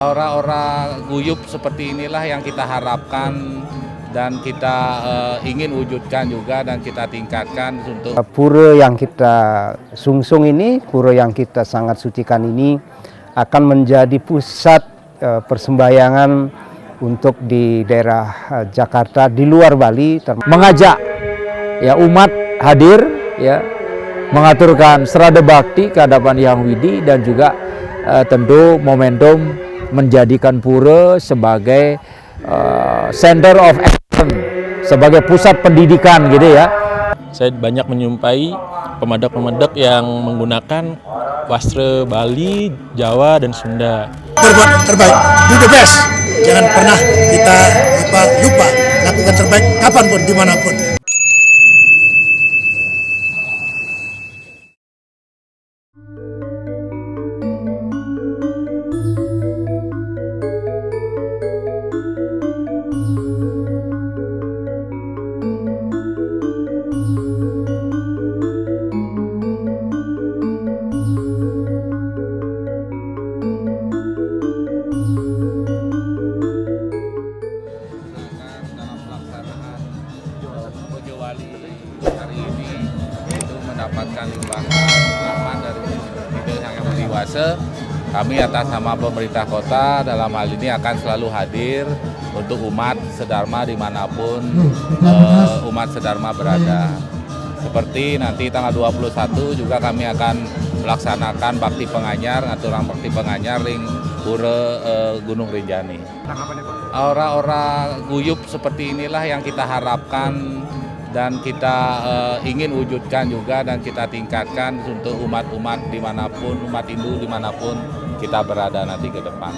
Aura-aura guyup seperti inilah yang kita harapkan dan kita ingin wujudkan juga dan kita tingkatkan untuk pura yang kita sungsung ini, pura yang kita sangat sucikan ini akan menjadi pusat persembahyangan untuk di daerah Jakarta, di luar Bali, mengajak ya umat hadir ya mengaturkan serada bakti ke hadapan Hyang Widi dan juga tentu momentum menjadikan pura sebagai center of excellence, sebagai pusat pendidikan gitu ya. Saya banyak menyumpai pemandak-pemandak yang menggunakan wastra Bali, Jawa, dan Sunda. Berbuat terbaik, do the best. Jangan pernah kita lupa lakukan terbaik kapanpun, dimanapun. Pujo Wali hari ini itu mendapatkan limpahan dari Ide Sang Hyang Widi Wase. Kami atas nama pemerintah kota dalam hal ini akan selalu hadir untuk umat sedharma dimanapun umat sedharma berada. Seperti nanti tanggal 21 juga kami akan melaksanakan bakti penganyar, ngaturan bakti penganyar ring pura Gunung Rinjani. Aura-aura guyup seperti inilah yang kita harapkan dan kita ingin wujudkan juga dan kita tingkatkan untuk umat-umat dimanapun, umat Hindu dimanapun kita berada nanti ke depan.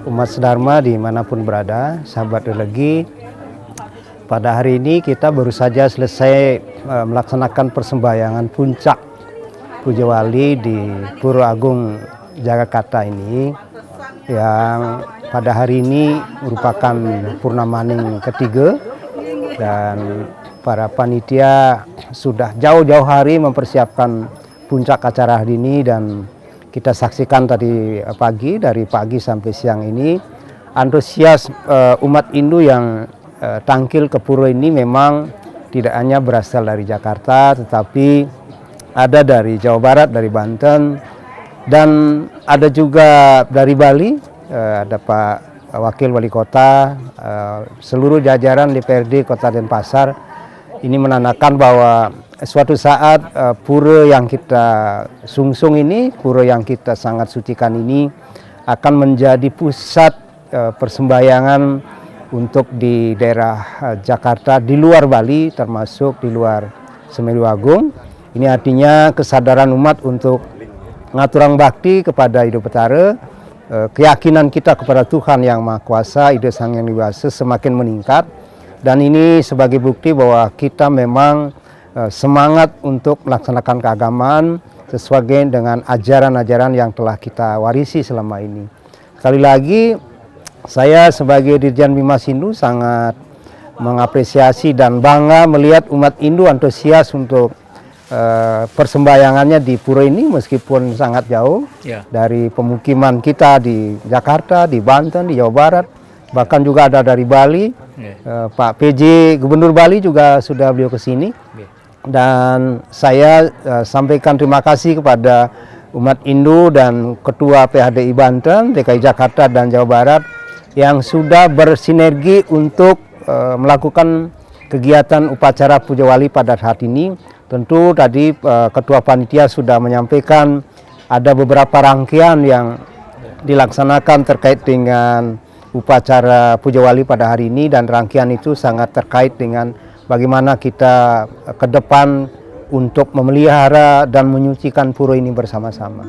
Umat sedharma dimanapun berada, sahabat religi, pada hari ini kita baru saja selesai melaksanakan persembahyangan puncak Pujo Wali di Pura Agung Jagakarta ini, yang pada hari ini merupakan purnamaning ketiga, dan para panitia sudah jauh-jauh hari mempersiapkan puncak acara hari ini. Dan kita saksikan tadi pagi, dari pagi sampai siang ini, antusias umat Hindu yang tangkil ke pura ini memang tidak hanya berasal dari Jakarta, tetapi ada dari Jawa Barat, dari Banten, dan ada juga dari Bali. Ada Pak Wakil Wali Kota, seluruh jajaran DPRD Kota Denpasar. Ini menandakan bahwa suatu saat pura yang kita sungsung ini, pura yang kita sangat sucikan ini akan menjadi pusat persembahyangan untuk di daerah Jakarta, di luar Bali, termasuk di luar Semeru Agung. Ini artinya kesadaran umat untuk ngaturang bakti kepada Ide Betara, keyakinan kita kepada Tuhan Yang Maha Kuasa, Ide Sang Hyang Widi Wase semakin meningkat. Dan ini sebagai bukti bahwa kita memang semangat untuk melaksanakan keagamaan sesuai dengan ajaran-ajaran yang telah kita warisi selama ini. Sekali lagi, saya sebagai Dirjen Bimas Hindu sangat mengapresiasi dan bangga melihat umat Hindu antusias untuk persembahyangannya di pura ini, meskipun sangat jauh dari pemukiman kita di Jakarta, di Banten, di Jawa Barat, bahkan juga ada dari Bali. Pak PJ Gubernur Bali juga sudah beliau ke sini. Dan saya sampaikan terima kasih kepada umat Hindu dan Ketua PHDI Banten, DKI Jakarta, dan Jawa Barat yang sudah bersinergi untuk melakukan kegiatan upacara Pujo Wali pada saat ini. Tentu tadi Ketua Panitia sudah menyampaikan ada beberapa rangkaian yang dilaksanakan terkait dengan upacara Pujo Wali pada hari ini, dan rangkaian itu sangat terkait dengan bagaimana kita ke depan untuk memelihara dan menyucikan pura ini bersama-sama.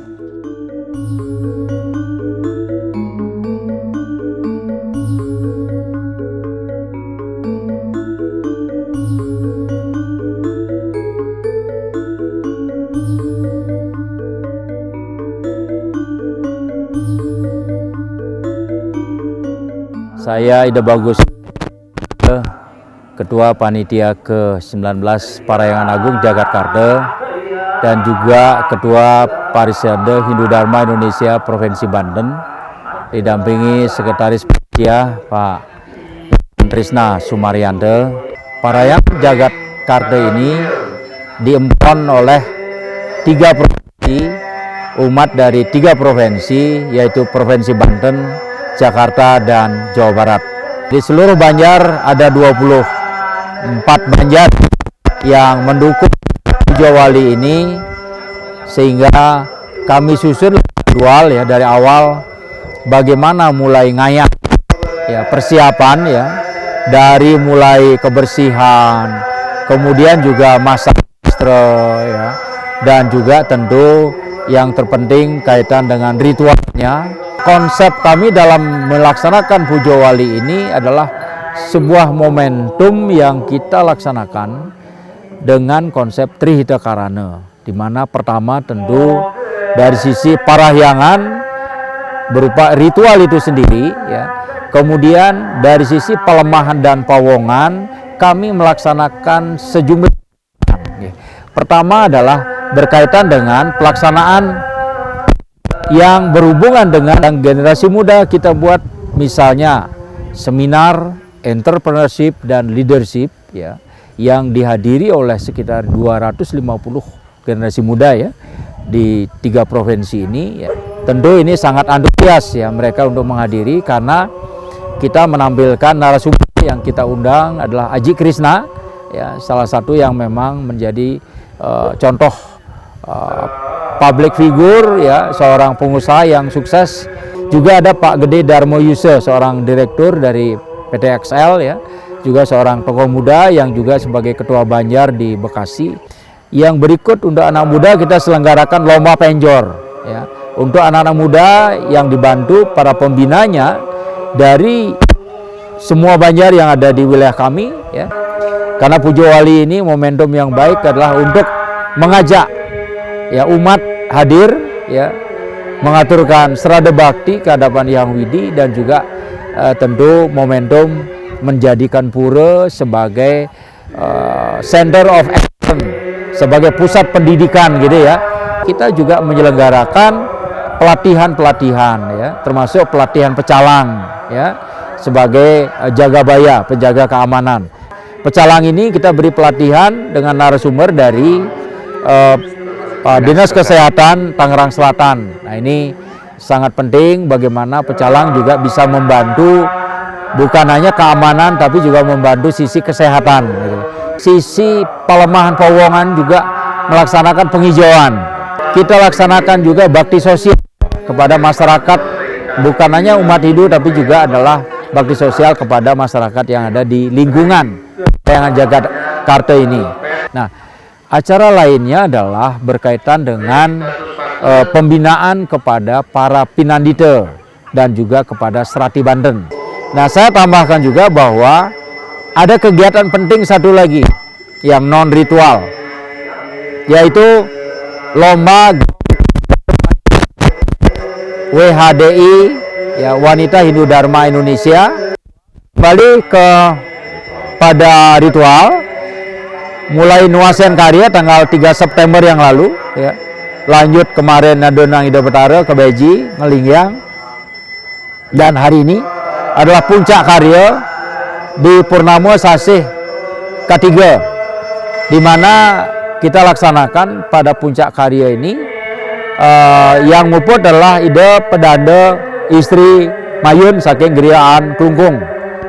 Saya Ida Bagus, Ketua Panitia ke-19 Parahyangan Agung Jakarta dan juga Ketua Parisade Hindu Dharma Indonesia Provinsi Banten, didampingi Sekretaris Panitia Pak Trisna Sumaryanto. Parahyangan Jakarta ini diempon oleh 3 provinsi, umat dari 3 provinsi, yaitu Provinsi Banten, Jakarta, dan Jawa Barat. Di seluruh Banjar ada 24 Banjar yang mendukung Pujo Wali ini, sehingga kami susun jadwal ya dari awal bagaimana mulai ngayak ya, persiapan ya, dari mulai kebersihan, kemudian juga masak ya, dan juga tentu yang terpenting kaitan dengan ritualnya. Konsep kami dalam melaksanakan Pujo Wali ini adalah sebuah momentum yang kita laksanakan dengan konsep Trihita Karana, di mana pertama tentu dari sisi parahyangan berupa ritual itu sendiri ya. Kemudian dari sisi pelemahan dan pawongan kami melaksanakan sejumlah. Pertama adalah berkaitan dengan pelaksanaan yang berhubungan dengan generasi muda. Kita buat misalnya seminar entrepreneurship dan leadership ya, yang dihadiri oleh sekitar 250 generasi muda ya di 3 provinsi ini ya. Tentu ini sangat antusias ya mereka untuk menghadiri, karena kita menampilkan narasumber yang kita undang adalah Aji Krishna ya, salah satu yang memang menjadi contoh public figure ya, seorang pengusaha yang sukses. Juga ada Pak Gede Darmo Yuse, seorang direktur dari PT XL ya, juga seorang tokoh muda yang juga sebagai ketua Banjar di Bekasi. Yang berikut untuk anak muda kita selenggarakan lomba penjor ya, untuk anak-anak muda yang dibantu para pembinanya dari semua Banjar yang ada di wilayah kami ya. Karena Pujo Wali ini momentum yang baik adalah untuk mengajak ya umat hadir ya, mengaturkan serada bakti ke hadapan Hyang Widi, dan juga tentu momentum menjadikan pura sebagai center of action, sebagai pusat pendidikan gitu ya. Kita juga menyelenggarakan pelatihan-pelatihan ya, termasuk pelatihan pecalang ya, sebagai jagabaya, penjaga keamanan. Pecalang ini kita beri pelatihan dengan narasumber dari Dinas Kesehatan Tangerang Selatan. Nah, ini sangat penting bagaimana pecalang juga bisa membantu bukan hanya keamanan tapi juga membantu sisi kesehatan gitu. Sisi pelemahan pawongan juga melaksanakan penghijauan. Kita laksanakan juga bakti sosial kepada masyarakat, bukan hanya umat Hindu tapi juga adalah bakti sosial kepada masyarakat yang ada di lingkungan Parahyangan Jakarta ini. Nah, acara lainnya adalah berkaitan dengan pembinaan kepada para pinandita dan juga kepada Serati Banten. Nah, saya tambahkan juga bahwa ada kegiatan penting satu lagi yang non ritual, yaitu lomba WHDI ya, Wanita Hindu Dharma Indonesia. Kembali pada ritual, mulai Nuasen Karya tanggal 3 September yang lalu ya, lanjut kemarin Nadonang Ida Betara ke Beji, Ngelingyang, dan hari ini adalah puncak karya di Purnama Sasih K3, di mana kita laksanakan pada puncak karya ini yang nguput adalah Ida Pedanda istri Mayun saking Geriaan Klungkung.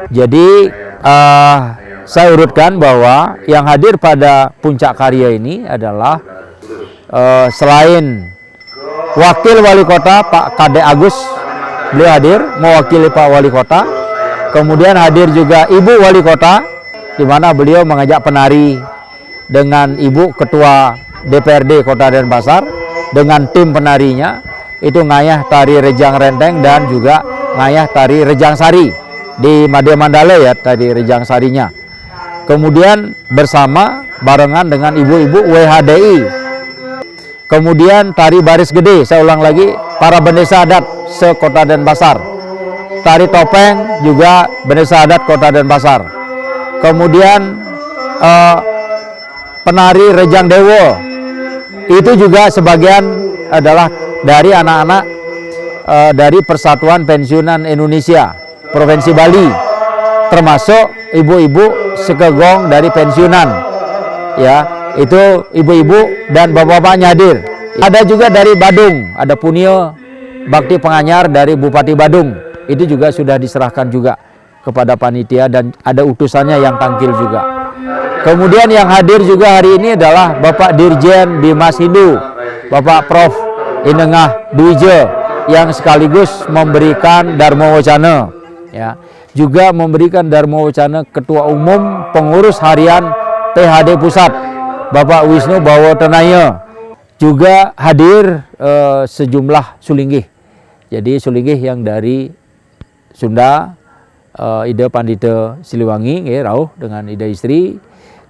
Jadi saya urutkan bahwa yang hadir pada puncak karya ini adalah selain Wakil Wali Kota Pak Kade Agus, beliau hadir mewakili Pak Wali Kota. Kemudian hadir juga Ibu Wali Kota, di mana beliau mengajak penari dengan Ibu Ketua DPRD Kota Denpasar dengan tim penarinya, itu ngayah tari Rejang Renteng dan juga ngayah tari Rejang Sari di Madya Mandala ya, tadi Rejang Sarinya. Kemudian bersama barengan dengan ibu-ibu WHDI. Kemudian tari Baris Gede, saya ulang lagi, para bendesa adat se-Kota Denpasar. tari topeng juga Bendesa Adat Kota Denpasar. Kemudian penari Rejang Dewo itu juga sebagian adalah dari anak-anak dari Persatuan Pensiunan Indonesia Provinsi Bali, termasuk ibu-ibu sekegong dari pensiunan, ya itu ibu-ibu dan bapak-bapaknya hadir. Ada juga dari Badung, ada Punio Bakti Penganyar dari Bupati Badung, itu juga sudah diserahkan juga kepada panitia dan ada utusannya yang tampil juga. Kemudian yang hadir juga hari ini adalah Bapak Dirjen Bimas Hindu, Bapak Prof. Inengah Dwije, yang sekaligus memberikan Dharma Wacana, ya, juga memberikan Dharma Wacana Ketua Umum Pengurus Harian THD Pusat, Bapak Wisnu Bawotenaya, juga hadir sejumlah sulinggih. Jadi sulinggih yang dari Sunda, Ida Pandita Siliwangi, Rauh dengan Ida istri.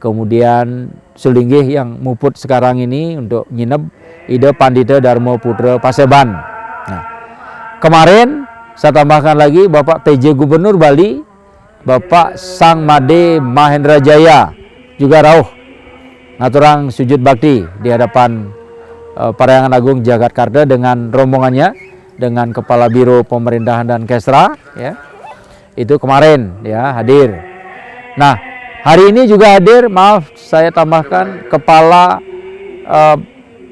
Kemudian sulinggih yang muput sekarang ini untuk nginep Ida Pandita Dharma Putra Paseban. Nah, kemarin saya tambahkan lagi Bapak PJ Gubernur Bali, Bapak Sang Made Mahendra Jaya, juga rauh ngaturang sujud bakti di hadapan Parahyangan Agung Jagatkarta dengan rombongannya, dengan Kepala Biro Pemerintahan dan Kesra, ya. Itu kemarin ya hadir. Nah, hari ini juga hadir, maaf saya tambahkan, Kepala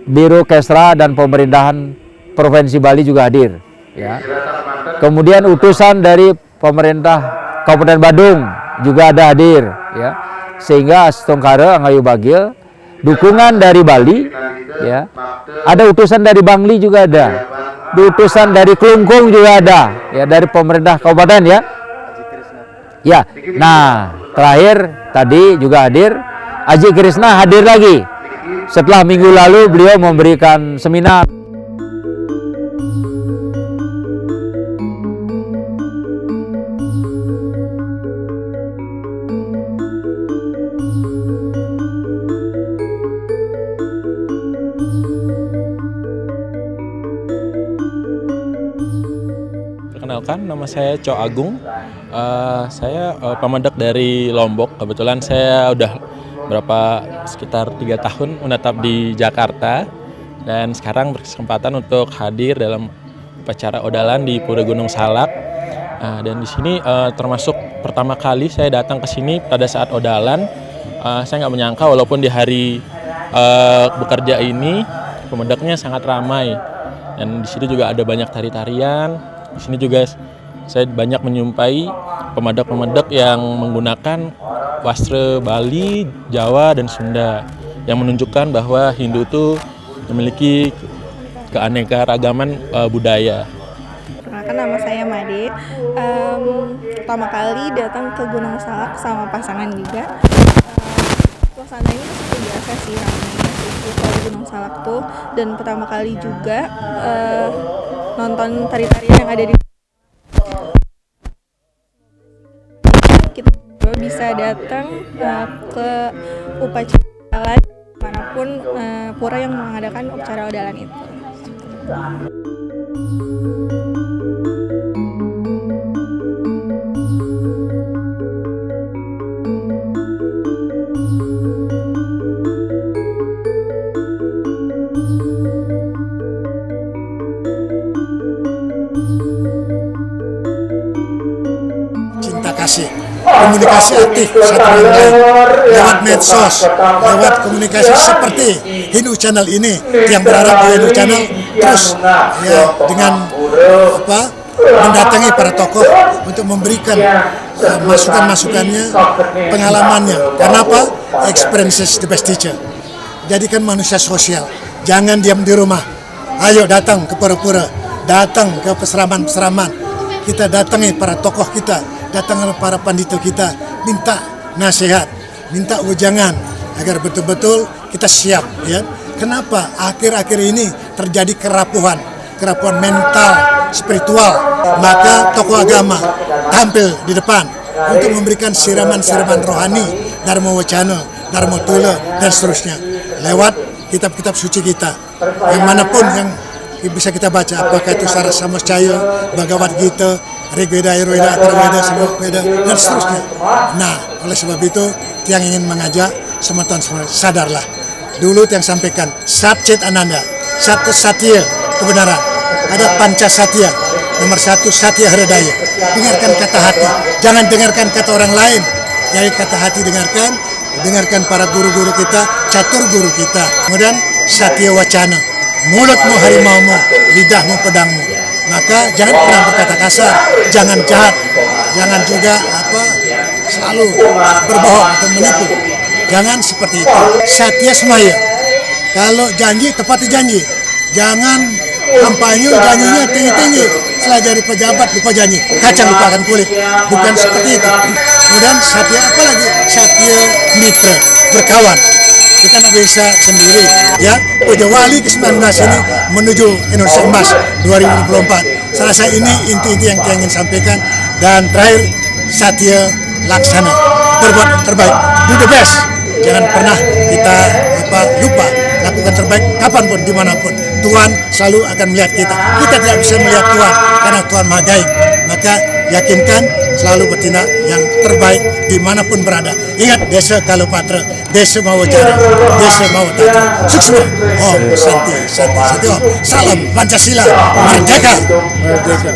Biro Kesra dan Pemerintahan Provinsi Bali juga hadir, ya. Kemudian utusan dari pemerintah Kabupaten Badung juga ada hadir, ya. Sehingga Astongkara Angayu Bagil, dukungan dari Bali, ya. Ada utusan dari Bangli juga ada. Utusan dari Klungkung juga ada, ya, dari pemerintah kabupaten, ya. Ya. Nah, terakhir tadi juga hadir Aji Krishna, hadir lagi. Setelah minggu lalu beliau memberikan seminar. Perkenalkan, nama saya Co Agung. Saya pemandak dari Lombok. Kebetulan saya udah sekitar 3 tahun menetap di Jakarta dan sekarang berkesempatan untuk hadir dalam upacara odalan di Pura Gunung Salak. Dan di sini termasuk pertama kali saya datang ke sini pada saat odalan. Saya nggak menyangka walaupun di hari bekerja ini pemandaknya sangat ramai dan di situ juga ada banyak tari-tarian. Di sini juga saya banyak menyumpai pemandak-pemandak yang menggunakan wastra Bali, Jawa, dan Sunda yang menunjukkan bahwa Hindu itu memiliki keanekaragaman budaya. Perkenalkan, nama saya Made. Pertama kali datang ke Gunung Salak sama pasangan juga. Suasananya seperti biasa sih, ramai di Gunung Salak tuh. Dan pertama kali juga nonton tari-tarian yang ada di kita bisa datang ke upacara manapun pura yang mengadakan upacara odalan itu. Cinta kasih, komunikasi aktif satu dengan lain lewat medsos, lewat komunikasi seperti Hindu Channel ini, yang berharap di Hindu Channel terus ya dengan mendatangi para tokoh untuk memberikan masukan-masukannya, pengalamannya. Karena apa? Experience is the best teacher. Jadikan manusia sosial, jangan diam di rumah. Ayo datang ke pura-pura, datang ke peseraman-peseraman. Kita datangi para tokoh kita, datanglah para pandita kita, minta nasihat, minta ujangan agar betul-betul kita siap, ya. Kenapa akhir-akhir ini terjadi kerapuhan mental, spiritual? Maka tokoh agama tampil di depan untuk memberikan siraman-siraman rohani, Dharma Wacana, Dharma Tula, dan seterusnya lewat kitab-kitab suci kita. Yang manapun yang bisa kita baca apakah itu Sara Samoscayo, Bhagavad Gita, Rigveda, Ayurveda, Atharvaveda, Samaveda, dan seterusnya. Nah, oleh sebab itu Tiang ingin mengajak semua teman-teman sadarlah. Dulu Tiang sampaikan Satchit Ananda, satu Satya kebenaran. Ada Panca Satya, nomor satu Satya Hridaya. Dengarkan kata hati, jangan dengarkan kata orang lain. Jadi kata hati dengarkan para guru-guru kita, catur guru kita. Kemudian Satya Wacana, mulutmu harimaumu, lidahmu pedangmu. Maka jangan pernah berkata kasar, jangan jahat, jangan juga selalu berbohong atau menipu. Jangan seperti itu. Satya Semaya, kalau janji tepati janji. Jangan kampanye janjinya tinggi-tinggi, setelah jadi pejabat lupa janji, kacang lupakan kulit. Bukan seperti itu. Kemudian Satya apa lagi? Satya Mitra, berkawan. Kita nggak bisa sendiri, ya. Puja Wali ke-19 ini menuju Indonesia Emas 2024. Saya rasa ini inti-inti yang saya ingin sampaikan. Dan terakhir, Satya Laksana, berbuat terbaik, do the best. Jangan pernah kita lupa lakukan terbaik kapanpun, dimanapun. Tuhan selalu akan melihat kita. Kita tidak bisa melihat Tuhan karena Tuhan Maha Gaib. Maka yakinkan selalu bertindak yang terbaik dimanapun berada. Ingat Desa Kalopatra, Desa Mawajara, Desa Mawatatra. Suksma. Om Santi, Santi, Santi Om. Salam Pancasila, Merdeka. Merdeka.